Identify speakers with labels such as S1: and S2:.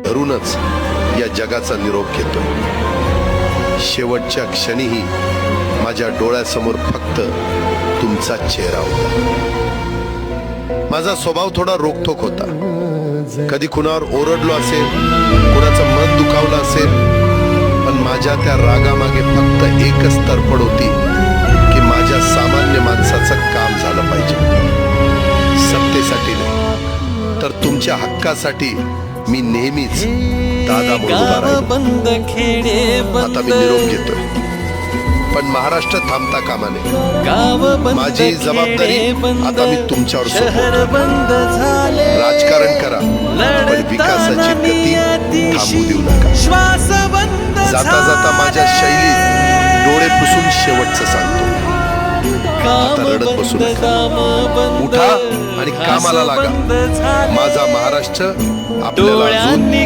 S1: धरूनच या जगाचा निरोप घेतोय। शेवटच्या क्षणीही माझ्या डोळ्यासमोर फक्त तुमचा चेहरा होता। माझा स्वभाव थोडा रोखठोक होता, कधी कुणावर ओरडलो असेल, कुणाचं मन दुखावलं असेल, पण माझ्या त्या रागामागे फक्त एकच तरफड होती की माझ्या सामान्य माणसाचं काम झालं पाहिजे। सत्तेसाठी नाही तर तुमच्या हक्कासाठी मी नेहमीच दादा म्हणून उभा राहिलो। आता मी निरोप घेतोय, पण महाराष्ट्र थांबता कामा नये। माझी जबाबदारी आता मी तुमच्यावर सोपवतो। राजकारण करा, पण विकासाची गती थांबू देऊ नका। जाता जाता माझ्या शैलीत डोळे पुसून शेवटचं सांगतो, आता रडत बसू नका। उठा आणि कामाला लागा। माझा महाराष्ट्र आपल्याला अजून